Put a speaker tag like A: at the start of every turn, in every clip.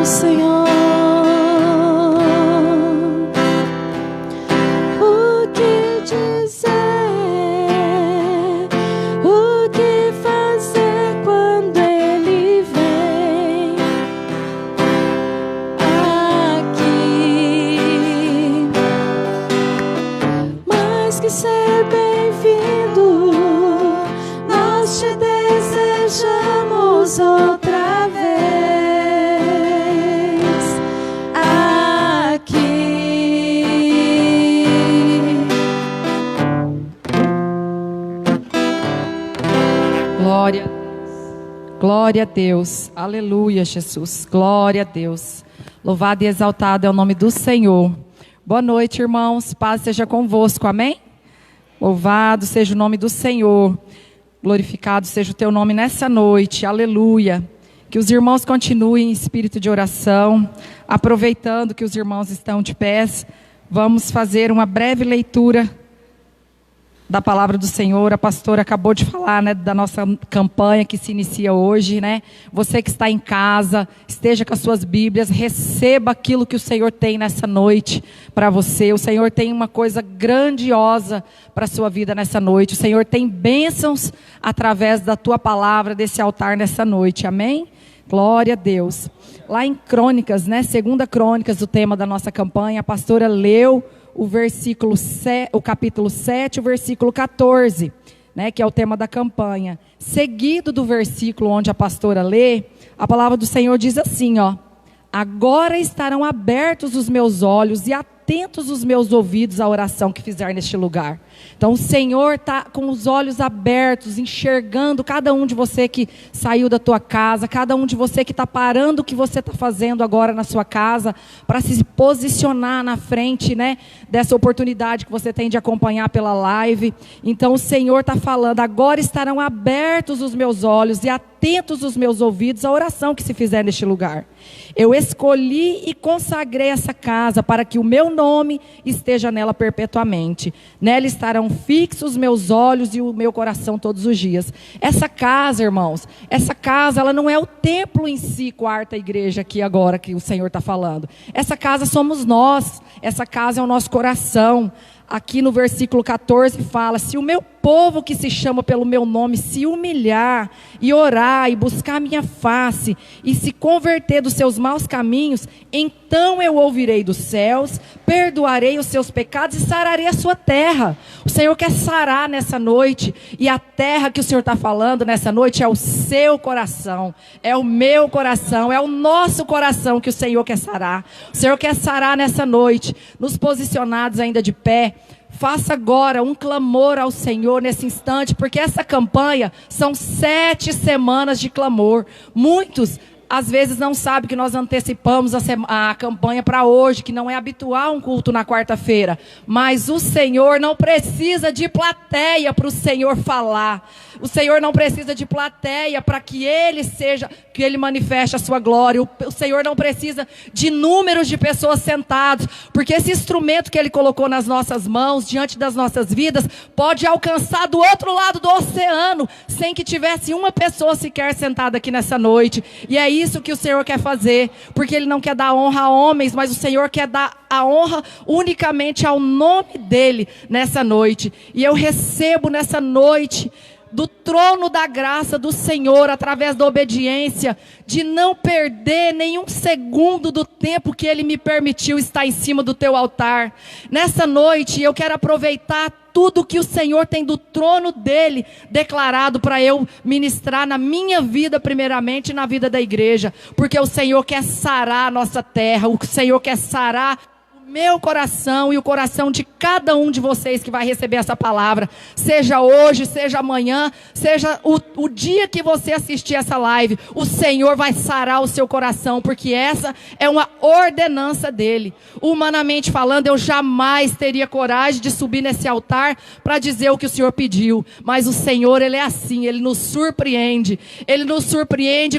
A: do Senhor. O que dizer? O que fazer quando Ele vem aqui? Mais que ser bem-vindo, nós te desejamos outra vez aqui.
B: Glória a Deus, aleluia, Jesus, glória a Deus, louvado e exaltado é o nome do Senhor. Boa noite, irmãos, paz seja convosco, amém? Louvado seja o nome do Senhor, glorificado seja o teu nome nessa noite, aleluia. Que os irmãos continuem em espírito de oração, aproveitando que os irmãos estão de pés, vamos fazer uma breve leitura da palavra do Senhor. A pastora acabou de falar, né, da nossa campanha que se inicia hoje, né? Você que está em casa, esteja com as suas Bíblias, receba aquilo que o Senhor tem nessa noite para você. O Senhor tem uma coisa grandiosa para a sua vida nessa noite. O Senhor tem bênçãos através da tua palavra, desse altar nessa noite, amém? Glória a Deus. Lá em Crônicas, né, 2 Crônicas, o tema da nossa campanha, a pastora leu o capítulo 7, o versículo 14, né, que é o tema da campanha. Seguido do versículo onde a pastora lê, a palavra do Senhor diz assim, ó: agora estarão abertos os meus olhos e atentos os meus ouvidos à oração que fizer neste lugar. Então o Senhor está com os olhos abertos, enxergando cada um de você que saiu da tua casa, cada um de você que está parando o que você está fazendo agora na sua casa, para se posicionar na frente, né, dessa oportunidade que você tem de acompanhar pela live. Então o Senhor está falando, agora estarão abertos os meus olhos e atentos os meus ouvidos à oração que se fizer neste lugar. Eu escolhi e consagrei essa casa para que o meu nome esteja nela perpetuamente. Nela estarão fixos os meus olhos e o meu coração todos os dias. Essa casa, irmãos, essa casa, ela não é o templo em si, quarta igreja aqui agora que o Senhor está falando. Essa casa somos nós, essa casa é o nosso coração. Aqui no versículo 14 fala, se o meu povo que se chama pelo meu nome se humilhar e orar e buscar a minha face e se converter dos seus maus caminhos, então eu ouvirei dos céus, perdoarei os seus pecados e sararei a sua terra. O Senhor quer sarar nessa noite, e a terra que o Senhor está falando nessa noite é o seu coração, é o meu coração, é o nosso coração que o Senhor quer sarar. O Senhor quer sarar nessa noite, nos posicionados ainda de pé. Faça agora um clamor ao Senhor nesse instante, porque essa campanha são 7 semanas de clamor. Muitos às vezes não sabem que nós antecipamos a campanha para hoje, que não é habitual um culto na quarta-feira. Mas o Senhor não precisa de plateia para o Senhor falar. O Senhor não precisa de plateia para que Ele manifeste a sua glória. O Senhor não precisa de números de pessoas sentadas, porque esse instrumento que Ele colocou nas nossas mãos, diante das nossas vidas, pode alcançar do outro lado do oceano, sem que tivesse uma pessoa sequer sentada aqui nessa noite. E é isso que o Senhor quer fazer, porque Ele não quer dar honra a homens, mas o Senhor quer dar a honra unicamente ao nome dEle nessa noite. E eu recebo nessa noite, do trono da graça do Senhor, através da obediência, de não perder nenhum segundo do tempo que Ele me permitiu estar em cima do teu altar. Nessa noite eu quero aproveitar tudo que o Senhor tem do trono dEle declarado para eu ministrar na minha vida primeiramente e na vida da igreja, porque o Senhor quer sarar a nossa terra, o Senhor quer sarar meu coração e o coração de cada um de vocês que vai receber essa palavra, seja hoje, seja amanhã, seja o dia que você assistir essa live, o Senhor vai sarar o seu coração, porque essa é uma ordenança dEle. Humanamente falando, eu jamais teria coragem de subir nesse altar para dizer o que o Senhor pediu, mas o Senhor, Ele é assim, Ele nos surpreende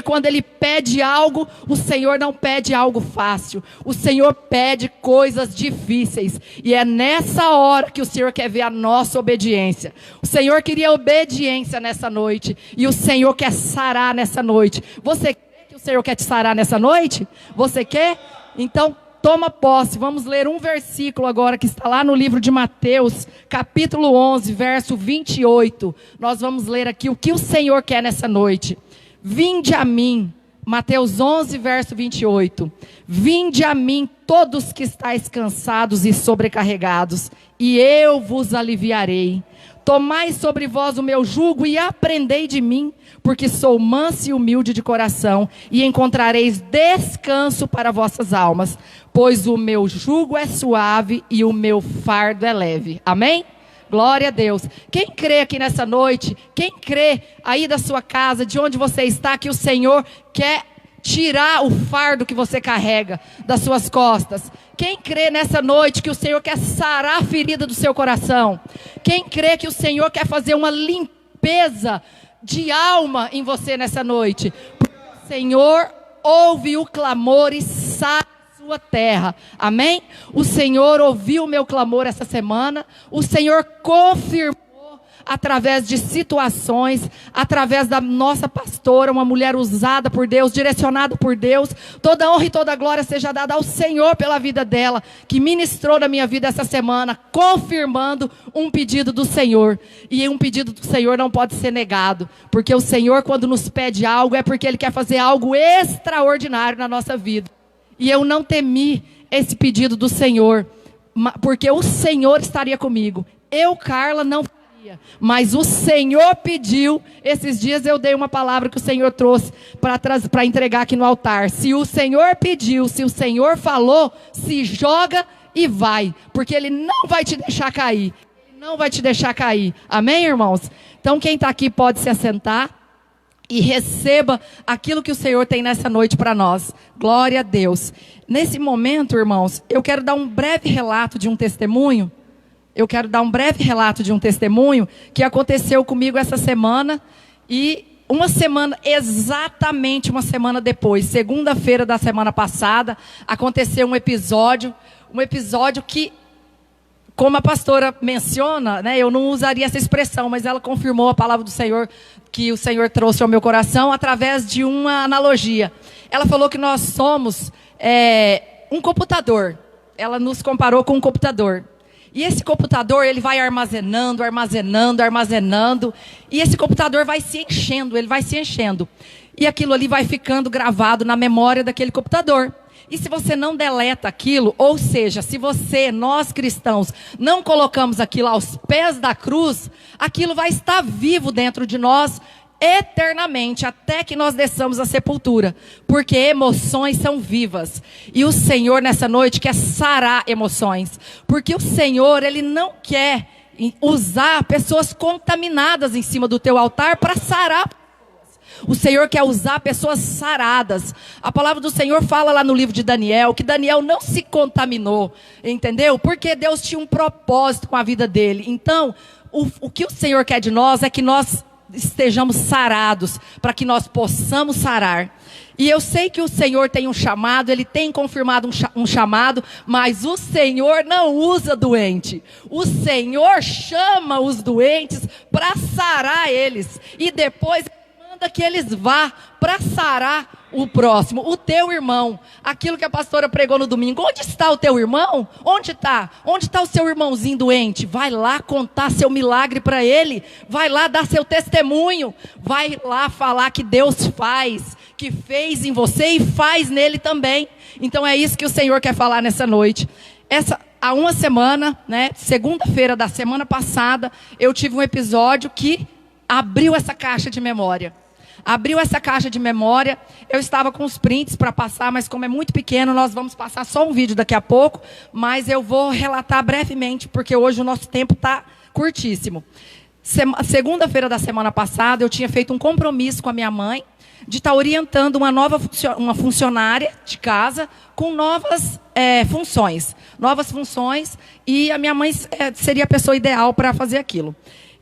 B: quando Ele pede algo. O Senhor não pede algo fácil, o Senhor pede coisas difíceis, e é nessa hora que o Senhor quer ver a nossa obediência. O Senhor queria obediência nessa noite, e o Senhor quer sarar nessa noite. Você crê que o Senhor quer te sarar nessa noite? Você quer? Então, toma posse. Vamos ler um versículo agora que está lá no livro de Mateus, capítulo 11, verso 28. Nós vamos ler aqui o que o Senhor quer nessa noite. Vinde a mim. Mateus 11, verso 28. Vinde a mim todos que estáis cansados e sobrecarregados, e eu vos aliviarei. Tomai sobre vós o meu jugo e aprendei de mim, porque sou manso e humilde de coração, e encontrareis descanso para vossas almas, pois o meu jugo é suave e o meu fardo é leve. Amém? Glória a Deus. Quem crê aqui nessa noite, quem crê aí da sua casa, de onde você está, que o Senhor quer tirar o fardo que você carrega das suas costas? Quem crê nessa noite que o Senhor quer sarar a ferida do seu coração? Quem crê que o Senhor quer fazer uma limpeza de alma em você nessa noite? Porque o Senhor ouve o clamor e sara sua terra. Amém? O Senhor ouviu o meu clamor essa semana. O Senhor confirmou através de situações, através da nossa pastora, uma mulher usada por Deus, direcionada por Deus. Toda honra e toda glória seja dada ao Senhor pela vida dela, que ministrou na minha vida essa semana, confirmando um pedido do Senhor. E um pedido do Senhor não pode ser negado, porque o Senhor, quando nos pede algo, é porque Ele quer fazer algo extraordinário na nossa vida. E eu não temi esse pedido do Senhor, porque o Senhor estaria comigo. Eu, Carla, não faria, mas o Senhor pediu. Esses dias eu dei uma palavra que o Senhor trouxe para entregar aqui no altar. Se o Senhor pediu, se o Senhor falou, se joga e vai, porque Ele não vai te deixar cair. Ele não vai te deixar cair. Amém, irmãos? Então quem está aqui pode se assentar e receba aquilo que o Senhor tem nessa noite para nós. Glória a Deus. Nesse momento, irmãos, eu quero dar um breve relato de um testemunho. Que aconteceu comigo essa semana. E exatamente uma semana depois, segunda-feira da semana passada, aconteceu um episódio que, como a pastora menciona, né, eu não usaria essa expressão, mas ela confirmou a palavra do Senhor, que o Senhor trouxe ao meu coração, através de uma analogia. Ela falou que nós somos um computador. Ela nos comparou com um computador. E esse computador, ele vai armazenando, e esse computador vai se enchendo, E aquilo ali vai ficando gravado na memória daquele computador. E se você não deleta aquilo, ou seja, se nós cristãos, não colocamos aquilo aos pés da cruz, aquilo vai estar vivo dentro de nós eternamente, até que nós desçamos à sepultura. Porque emoções são vivas. E o Senhor nessa noite quer sarar emoções. Porque o Senhor, Ele não quer usar pessoas contaminadas em cima do teu altar para sarar. O Senhor quer usar pessoas saradas. A palavra do Senhor fala lá no livro de Daniel, que Daniel não se contaminou, entendeu? Porque Deus tinha um propósito com a vida dele. Então, o que o Senhor quer de nós é que nós estejamos sarados, para que nós possamos sarar. E eu sei que o Senhor tem um chamado, Ele tem confirmado um chamado, mas o Senhor não usa doente. O Senhor chama os doentes para sarar eles, e depois manda que eles vá para sarar o próximo, o teu irmão. Aquilo que a pastora pregou no domingo. Onde está o teu irmão? Onde está? Onde está o seu irmãozinho doente? Vai lá contar seu milagre para ele. Vai lá dar seu testemunho. Vai lá falar que Deus faz, que fez em você e faz nele também. Então é isso que o Senhor quer falar nessa noite. Há uma semana, né, segunda-feira da semana passada, eu tive um episódio que abriu essa caixa de memória. Eu estava com os prints para passar, mas como é muito pequeno, nós vamos passar só um vídeo daqui a pouco, mas eu vou relatar brevemente, porque hoje o nosso tempo está curtíssimo. Segunda-feira da semana passada, eu tinha feito um compromisso com a minha mãe, de estar orientando uma funcionária de casa com novas funções, e a minha mãe seria a pessoa ideal para fazer aquilo.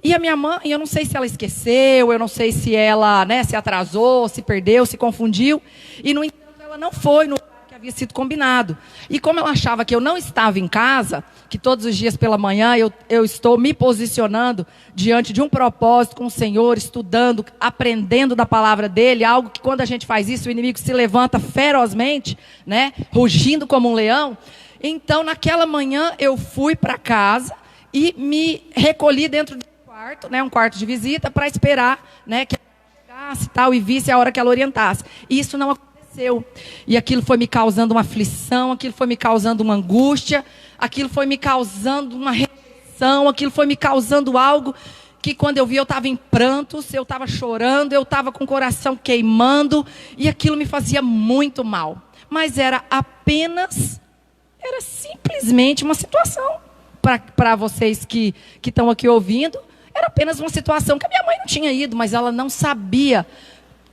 B: E a minha mãe, eu não sei se ela esqueceu, eu não sei se ela, se atrasou, se perdeu, se confundiu. E, no entanto, ela não foi no lugar que havia sido combinado. E como ela achava que eu não estava em casa, que todos os dias pela manhã eu estou me posicionando diante de um propósito com o Senhor, estudando, aprendendo da palavra dele, algo que quando a gente faz isso, o inimigo se levanta ferozmente, né, rugindo como um leão. Então, naquela manhã, eu fui para casa e me recolhi dentro do quarto, né, um quarto de visita, para esperar, né, que ela chegasse tal, e visse a hora que ela orientasse. E isso não aconteceu. E aquilo foi me causando uma aflição, aquilo foi me causando uma angústia, aquilo foi me causando uma rejeição, aquilo foi me causando algo que quando eu vi eu estava em prantos, eu estava chorando, eu estava com o coração queimando, e aquilo me fazia muito mal. Mas era simplesmente uma situação, para vocês que estão aqui ouvindo, era apenas uma situação que a minha mãe não tinha ido, mas ela não sabia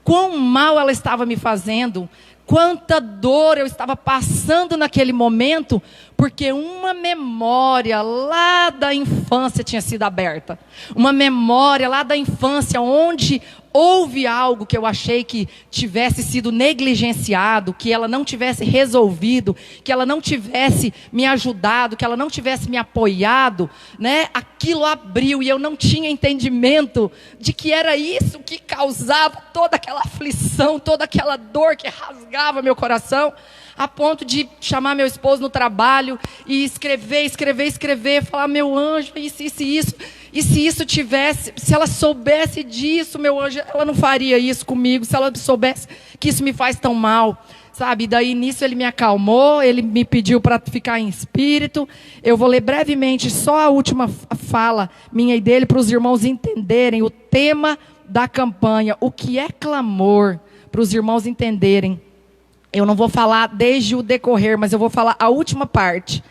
B: quão mal ela estava me fazendo, quanta dor eu estava passando naquele momento, porque uma memória lá da infância tinha sido aberta. Uma memória lá da infância, onde houve algo que eu achei que tivesse sido negligenciado, que ela não tivesse resolvido, que ela não tivesse me ajudado, que ela não tivesse me apoiado, né? Aquilo abriu e eu não tinha entendimento de que era isso que causava toda aquela aflição, toda aquela dor que rasgava meu coração, a ponto de chamar meu esposo no trabalho e escrever, falar, meu anjo, isso. E se isso tivesse, se ela soubesse disso, meu anjo, ela não faria isso comigo, se ela soubesse que isso me faz tão mal, sabe? E daí nisso ele me acalmou, ele me pediu para ficar em espírito. Eu vou ler brevemente só a última fala minha e dele, para os irmãos entenderem o tema da campanha, o que é clamor, para os irmãos entenderem. Eu não vou falar desde o decorrer, mas eu vou falar a última parte.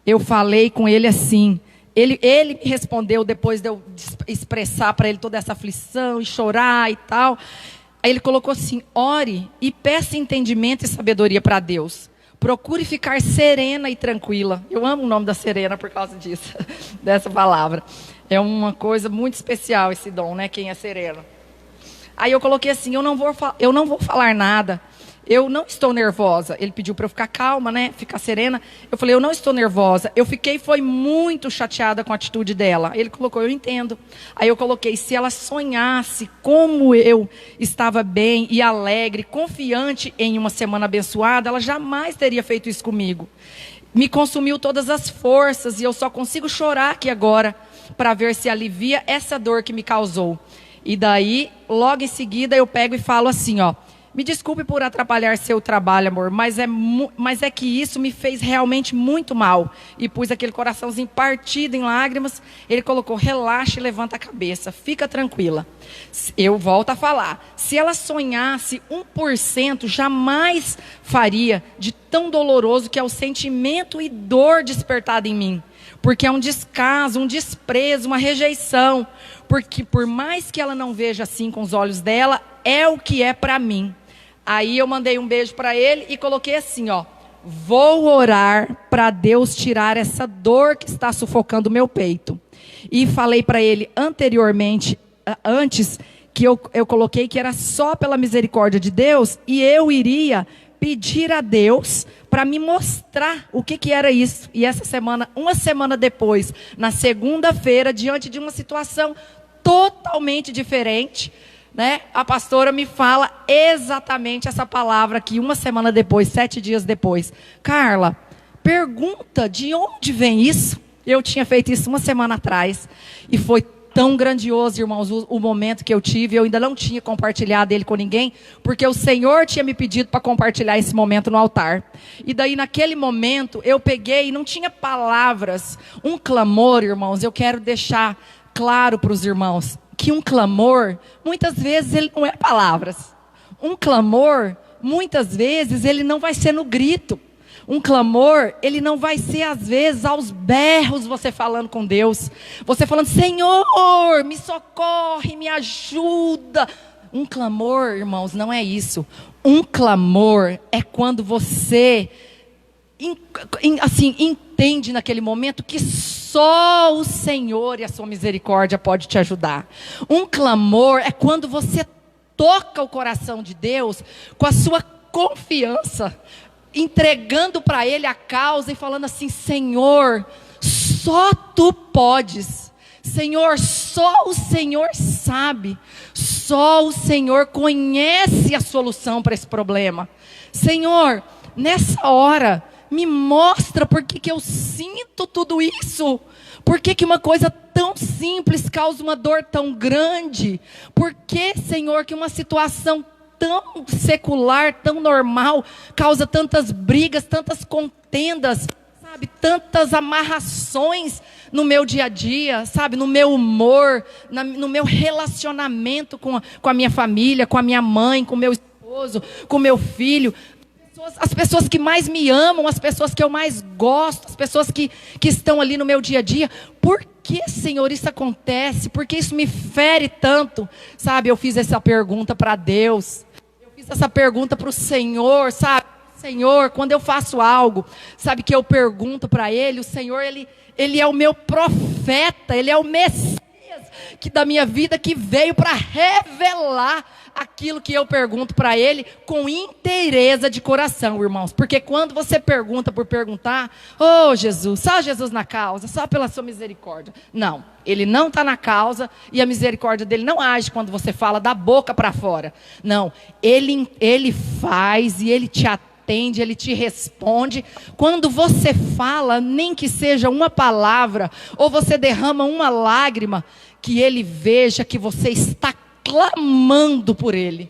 B: Eu falei com ele assim. Ele me respondeu depois de eu expressar para ele toda essa aflição e chorar e tal. Aí ele colocou assim: ore e peça entendimento e sabedoria para Deus. Procure ficar serena e tranquila. Eu amo o nome da Serena por causa disso, dessa palavra. É uma coisa muito especial esse dom, né? Quem é sereno. Aí eu coloquei assim: eu não vou falar nada. Eu não estou nervosa. Ele pediu para eu ficar calma, né? Ficar serena. Eu falei, eu não estou nervosa. Eu foi muito chateada com a atitude dela. Ele colocou, eu entendo. Aí eu coloquei, se ela sonhasse como eu estava bem e alegre, confiante em uma semana abençoada, ela jamais teria feito isso comigo. Me consumiu todas as forças e eu só consigo chorar aqui agora para ver se alivia essa dor que me causou. E daí, logo em seguida, eu pego e falo assim, ó. Me desculpe por atrapalhar seu trabalho, amor, mas é que isso me fez realmente muito mal. E pus aquele coraçãozinho partido em lágrimas. Ele colocou, relaxa e levanta a cabeça, fica tranquila. Eu volto a falar, se ela sonhasse 1%, jamais faria de tão doloroso que é o sentimento e dor despertada em mim. Porque é um descaso, um desprezo, uma rejeição. Porque por mais que ela não veja assim com os olhos dela, é o que é para mim. Aí eu mandei um beijo para ele e coloquei assim, ó. Vou orar para Deus tirar essa dor que está sufocando o meu peito. E falei para ele antes, que eu coloquei que era só pela misericórdia de Deus. E eu iria pedir a Deus para me mostrar o que era isso. E essa semana, uma semana depois, na segunda-feira, diante de uma situação totalmente diferente, né? A pastora me fala exatamente essa palavra aqui, uma semana depois, 7 dias depois. Carla, pergunta de onde vem isso? Eu tinha feito isso uma semana atrás. E foi tão grandioso, irmãos, o momento que eu tive. Eu ainda não tinha compartilhado ele com ninguém, porque o Senhor tinha me pedido para compartilhar esse momento no altar. E daí, naquele momento, eu peguei e não tinha palavras. Um clamor, irmãos, eu quero deixar claro para os irmãos que um clamor, muitas vezes, ele não é palavras. Um clamor, muitas vezes, ele não vai ser no grito. Um clamor, ele não vai ser, às vezes, aos berros, você falando com Deus. Você falando, Senhor, me socorre, me ajuda. Um clamor, irmãos, não é isso. Um clamor é quando você assim, entende naquele momento que só o Senhor e a sua misericórdia pode te ajudar. Um clamor é quando você toca o coração de Deus com a sua confiança. entregando para Ele a causa e falando assim: Senhor, só Tu podes. Senhor, só o Senhor sabe. Só o Senhor conhece a solução para esse problema. Senhor, nessa hora, me mostra por que eu sinto tudo isso. Por que uma coisa tão simples causa uma dor tão grande? Por que, Senhor, que uma situação tão secular, tão normal, causa tantas brigas, tantas contendas, sabe, tantas amarrações no meu dia a dia, sabe, no meu humor, no meu relacionamento com a minha família, com a minha mãe, com o meu esposo, com o meu filho. As pessoas que mais me amam, as pessoas que eu mais gosto, as pessoas que estão ali no meu dia a dia. Por que, Senhor, isso acontece? Por que isso me fere tanto? Sabe, eu fiz essa pergunta para Deus. Eu fiz essa pergunta para o Senhor, sabe? Senhor, quando eu faço algo, sabe, que eu pergunto para Ele, o Senhor, Ele é o meu profeta, Ele é o Messias da minha vida, que veio para revelar aquilo que eu pergunto para Ele com inteireza de coração, irmãos. Porque quando você pergunta por perguntar, oh Jesus, só Jesus na causa, só pela sua misericórdia. Não, Ele não está na causa e a misericórdia dele não age quando você fala da boca para fora. Não, Ele faz e Ele te atende, Ele te responde. Quando você fala, nem que seja uma palavra, ou você derrama uma lágrima, que Ele veja que você está clamando por Ele.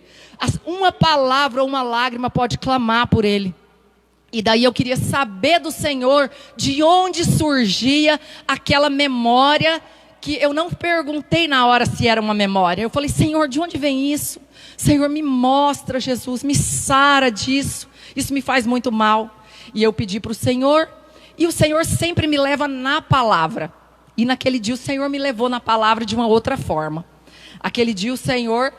B: Uma palavra ou uma lágrima pode clamar por Ele. E daí eu queria saber do Senhor de onde surgia aquela memória, que eu não perguntei na hora se era uma memória. Eu falei: Senhor, de onde vem isso? Senhor, me mostra, Jesus, me sara disso. Isso me faz muito mal. E eu pedi para o Senhor, e o Senhor sempre me leva na palavra. E naquele dia o Senhor me levou na palavra de uma outra forma. Aquele dia o Senhor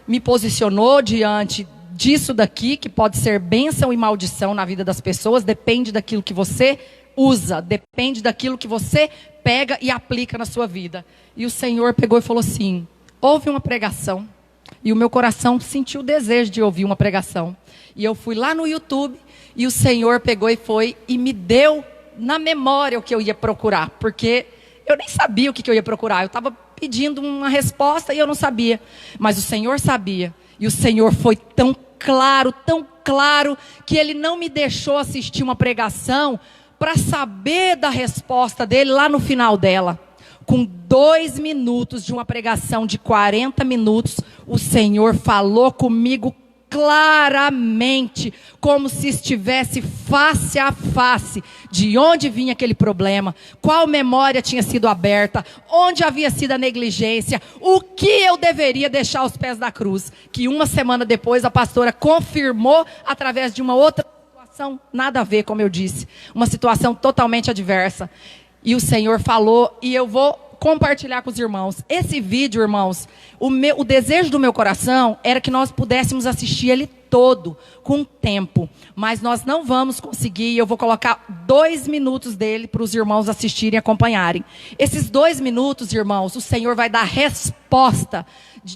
B: me posicionou diante disso daqui, que pode ser bênção e maldição na vida das pessoas, depende daquilo que você usa, depende daquilo que você pega e aplica na sua vida. E o Senhor pegou e falou assim: houve uma pregação, e o meu coração sentiu o desejo de ouvir uma pregação. E eu fui lá no YouTube, e o Senhor pegou e foi e me deu na memória o que eu ia procurar, porque eu nem sabia o que eu ia procurar. Eu estava pedindo uma resposta e eu não sabia. Mas o Senhor sabia. E o Senhor foi tão claro, que Ele não me deixou assistir uma pregação para saber da resposta dele lá no final dela. Com 2 minutos de uma pregação de 40 minutos, o Senhor falou comigo claramente, como se estivesse face a face, de onde vinha aquele problema, qual memória tinha sido aberta, onde havia sido a negligência, o que eu deveria deixar aos pés da cruz. Que uma semana depois a pastora confirmou através de uma outra situação, nada a ver, como eu disse, uma situação totalmente adversa. E o Senhor falou, e eu vou compartilhar com os irmãos. Esse vídeo, irmãos, o desejo do meu coração era que nós pudéssemos assistir ele todo, com tempo. Mas nós não vamos conseguir, e eu vou colocar 2 minutos dele para os irmãos assistirem e acompanharem. Esses 2 minutos, irmãos, o Senhor vai dar resposta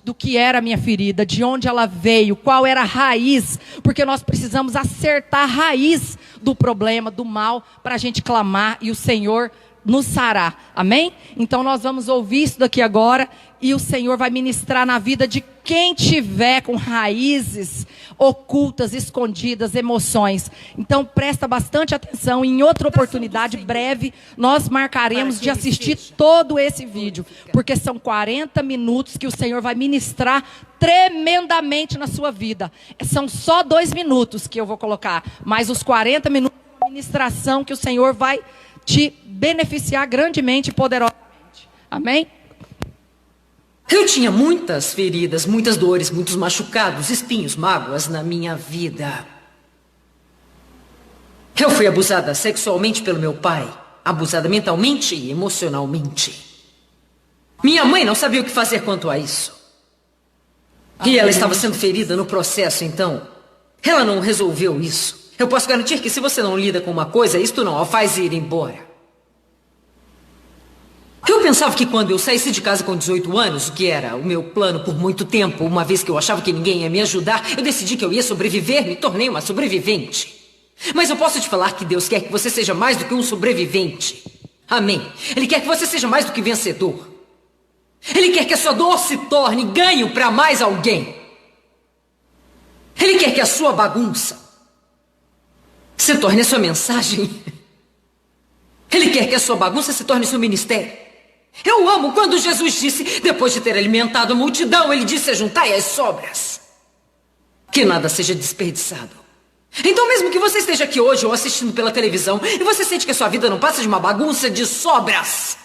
B: do que era a minha ferida, de onde ela veio, qual era a raiz, porque nós precisamos acertar a raiz do problema, do mal, para a gente clamar e o Senhor nos sarar, amém? Então nós vamos ouvir isso daqui agora, e o Senhor vai ministrar na vida de quem tiver com raízes ocultas, escondidas, emoções. Então presta bastante atenção. Em outra oportunidade breve nós marcaremos de assistir todo esse vídeo, porque são 40 minutos que o Senhor vai ministrar tremendamente na sua vida. São só 2 minutos que eu vou colocar, mas os 40 minutos de ministração que o Senhor vai te beneficiar grandemente e poderosamente. Amém?
C: Eu tinha muitas feridas, muitas dores, muitos machucados, espinhos, mágoas na minha vida. Eu fui abusada sexualmente pelo meu pai, abusada mentalmente e emocionalmente. Minha mãe não sabia o que fazer quanto a isso. E ela estava sendo ferida no processo, então ela não resolveu isso. Eu posso garantir que se você não lida com uma coisa, isto não a faz ir embora. Eu pensava que quando eu saísse de casa com 18 anos, o que era o meu plano por muito tempo, uma vez que eu achava que ninguém ia me ajudar, eu decidi que eu ia sobreviver, me tornei uma sobrevivente. Mas eu posso te falar que Deus quer que você seja mais do que um sobrevivente. Amém. Ele quer que você seja mais do que vencedor. Ele quer que a sua dor se torne ganho para mais alguém. Ele quer que a sua bagunça se torne a sua mensagem. Ele quer que a sua bagunça se torne seu ministério. Eu amo quando Jesus disse, depois de ter alimentado a multidão, ele disse: ajuntai as sobras, que nada seja desperdiçado. Então, mesmo que você esteja aqui hoje ou assistindo pela televisão e você sente que a sua vida não passa de uma bagunça de sobras,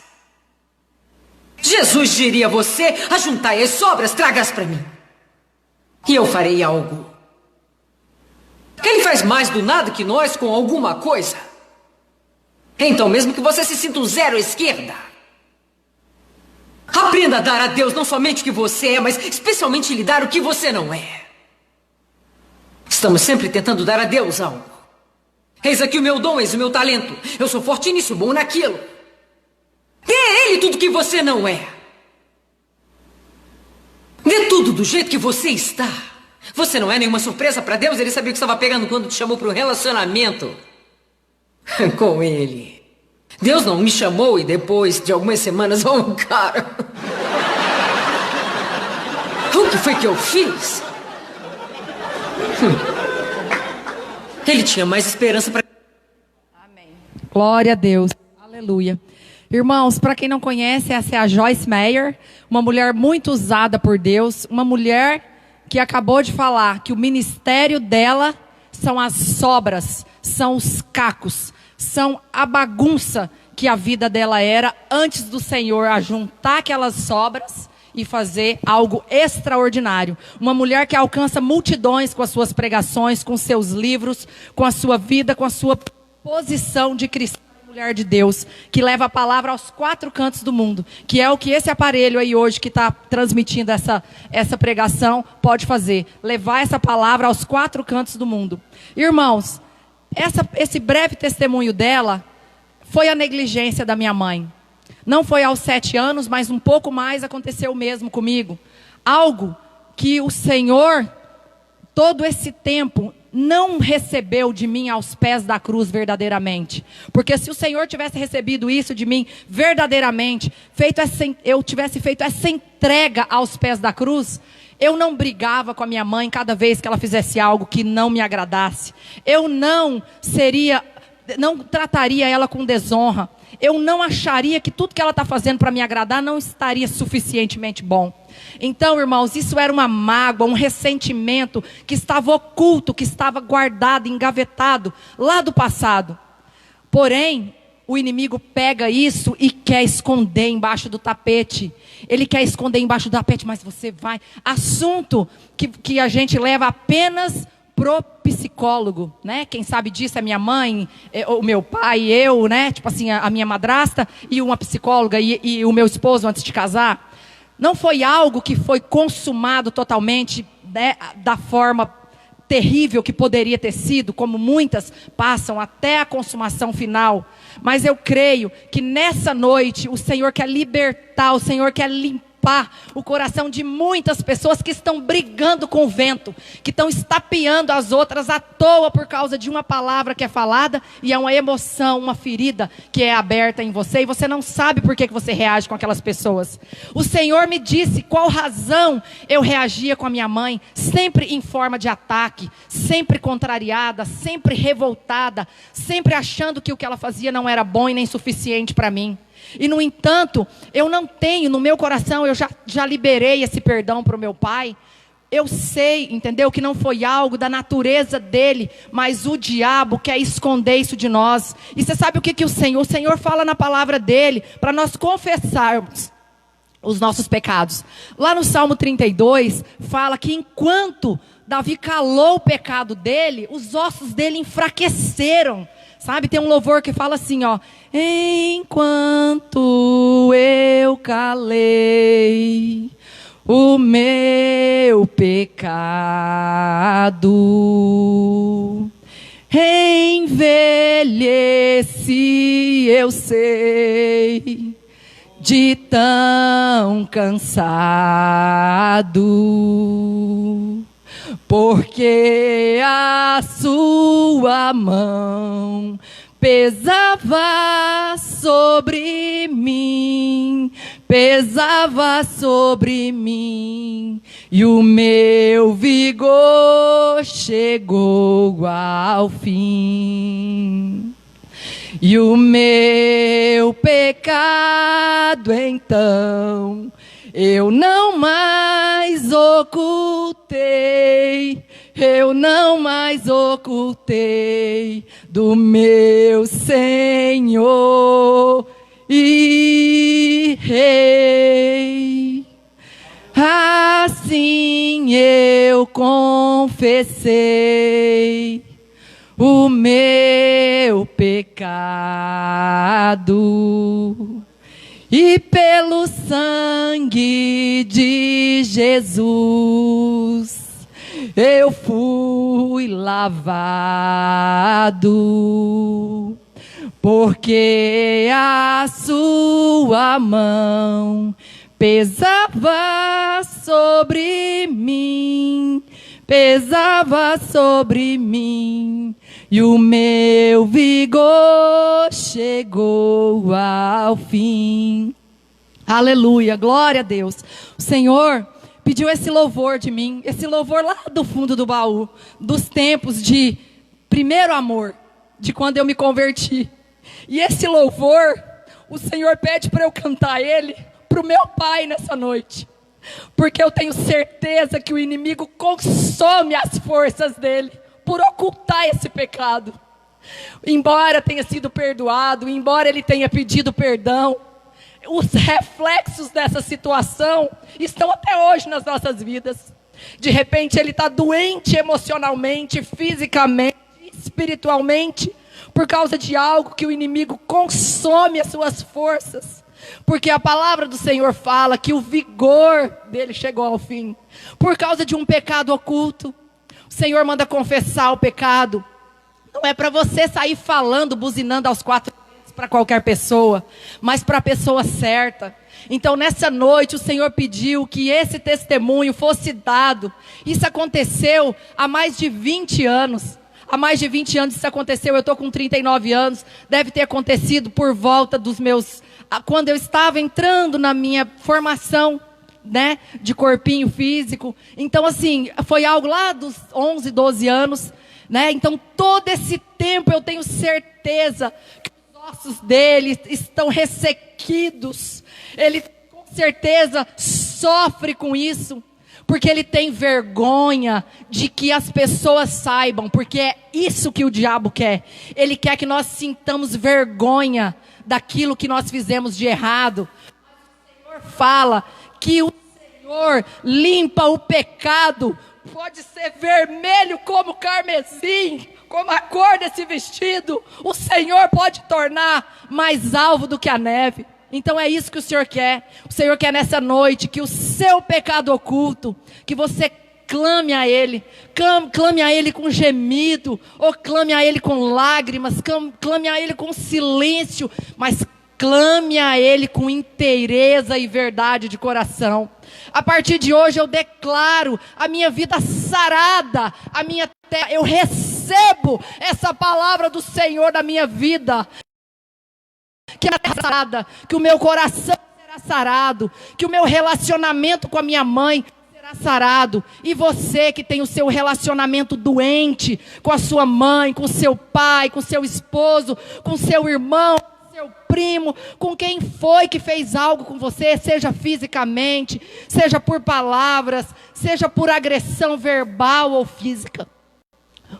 C: Jesus diria a você: ajuntai as sobras, traga-as para mim, e eu farei algo. Ele faz mais do nada que nós com alguma coisa. Então, mesmo que você se sinta um zero à esquerda, aprenda a dar a Deus não somente o que você é, mas especialmente lhe dar o que você não é. Estamos sempre tentando dar a Deus algo. Eis aqui o meu dom, eis o meu talento. Eu sou forte nisso, bom naquilo. Dê a Ele tudo que você não é. Dê tudo do jeito que você está. Você não é nenhuma surpresa para Deus. Ele sabia o que estava pegando quando te chamou para um relacionamento com Ele. Deus não me chamou e depois de algumas semanas, cara, o que foi que eu fiz? Ele tinha mais esperança para...
B: Amém. Glória a Deus. Aleluia. Irmãos, para quem não conhece, essa é a Joyce Meyer, uma mulher muito usada por Deus, uma mulher que acabou de falar que o ministério dela são as sobras, são os cacos, são a bagunça que a vida dela era antes do Senhor ajuntar aquelas sobras e fazer algo extraordinário. Uma mulher que alcança multidões com as suas pregações, com seus livros, com a sua vida, com a sua posição de cristã, mulher de Deus, que leva a palavra aos 4 cantos do mundo, que é o que esse aparelho aí hoje que está transmitindo essa pregação pode fazer, levar essa palavra aos 4 cantos do mundo. Irmãos, esse breve testemunho dela foi a negligência da minha mãe. Não foi aos 7 anos, mas um pouco mais aconteceu o mesmo comigo. Algo que o Senhor, todo esse tempo, não recebeu de mim aos pés da cruz verdadeiramente. Porque se o Senhor tivesse recebido isso de mim verdadeiramente, eu tivesse feito essa entrega aos pés da cruz, eu não brigava com a minha mãe cada vez que ela fizesse algo que não me agradasse. Eu não trataria ela com desonra. Eu não acharia que tudo que ela está fazendo para me agradar não estaria suficientemente bom. Então, irmãos, isso era uma mágoa, um ressentimento que estava oculto, que estava guardado, engavetado lá do passado. Porém, o inimigo pega isso e quer esconder embaixo do tapete. Ele quer esconder embaixo do tapete, mas você vai... Assunto que a gente leva apenas pro psicólogo, né? Quem sabe disso é minha mãe, o meu pai, eu, né? Tipo assim, a minha madrasta e uma psicóloga e o meu esposo antes de casar. Não foi algo que foi consumado totalmente, né, da forma terrível que poderia ter sido, como muitas passam até a consumação final. Mas eu creio que nessa noite o Senhor quer libertar, o Senhor quer limpar o coração de muitas pessoas que estão brigando com o vento, que estão estapeando as outras à toa por causa de uma palavra que é falada e é uma emoção, uma ferida que é aberta em você e você não sabe por que você reage com aquelas pessoas. O Senhor me disse qual razão eu reagia com a minha mãe, sempre em forma de ataque, sempre contrariada, sempre revoltada, sempre achando que o que ela fazia não era bom e nem suficiente para mim. E no entanto, eu não tenho, no meu coração, eu já liberei esse perdão para o meu pai. Eu sei, entendeu, que não foi algo da natureza dele, mas o diabo quer esconder isso de nós. E você sabe o que o Senhor fala na palavra dele, para nós confessarmos os nossos pecados. Lá no Salmo 32, fala que enquanto Davi calou o pecado dele, os ossos dele enfraqueceram. Sabe, tem um louvor que fala assim, ó: enquanto eu calei o meu pecado, envelheci, eu sei, de tão cansado. porque a sua mão pesava sobre mim, e o meu vigor chegou ao fim. E o meu pecado então eu não mais ocultei, do meu Senhor e Rei. Assim eu confessei o meu pecado, e pelo sangue de Jesus eu fui lavado, porque a sua mão pesava sobre mim, e o meu vigor chegou ao fim. Aleluia, glória a Deus. O Senhor pediu esse louvor de mim, esse louvor lá do fundo do baú, dos tempos de primeiro amor, de quando eu me converti. E esse louvor, o Senhor pede para eu cantar ele para o meu Pai nessa noite, porque eu tenho certeza que o inimigo consome as forças dele por ocultar esse pecado. Embora tenha sido perdoado, embora ele tenha pedido perdão, os reflexos dessa situação estão até hoje nas nossas vidas. De repente ele está doente emocionalmente, fisicamente, espiritualmente, por causa de algo que o inimigo consome as suas forças. Porque a palavra do Senhor fala que o vigor dele chegou ao fim, por causa de um pecado oculto. O Senhor manda confessar o pecado. Não é para você sair falando, buzinando aos quatro ventos para qualquer pessoa, mas para a pessoa certa. Então nessa noite o Senhor pediu que esse testemunho fosse dado. Isso aconteceu há mais de 20 anos. Há mais de 20 anos isso aconteceu. Eu estou com 39 anos. Deve ter acontecido por volta dos meus... quando eu estava entrando na minha formação, né, de corpinho físico. Então assim, foi algo lá dos 11, 12 anos, né? Então todo esse tempo eu tenho certeza que os ossos dele estão ressequidos. Ele com certeza sofre com isso, porque ele tem vergonha de que as pessoas saibam, porque é isso que o diabo quer. Ele quer que nós sintamos vergonha daquilo que nós fizemos de errado. Mas o Senhor fala que o Senhor limpa o pecado, pode ser vermelho como carmesim, como a cor desse vestido, o Senhor pode tornar mais alvo do que a neve. Então é isso que o Senhor quer. O Senhor quer nessa noite que o seu pecado oculto, que você clame a Ele, clame a Ele com gemido, ou clame a Ele com lágrimas, clame a Ele com silêncio, mas clame a Ele com inteireza e verdade de coração. A partir de hoje eu declaro a minha vida sarada, a minha terra, eu recebo essa palavra do Senhor na minha vida, que a terra será sarada, que o meu coração será sarado, que o meu relacionamento com a minha mãe será sarado. E você que tem o seu relacionamento doente com a sua mãe, com o seu pai, com o seu esposo, com o seu irmão, com o seu primo, com quem foi que fez algo com você, seja fisicamente, seja por palavras, seja por agressão verbal ou física.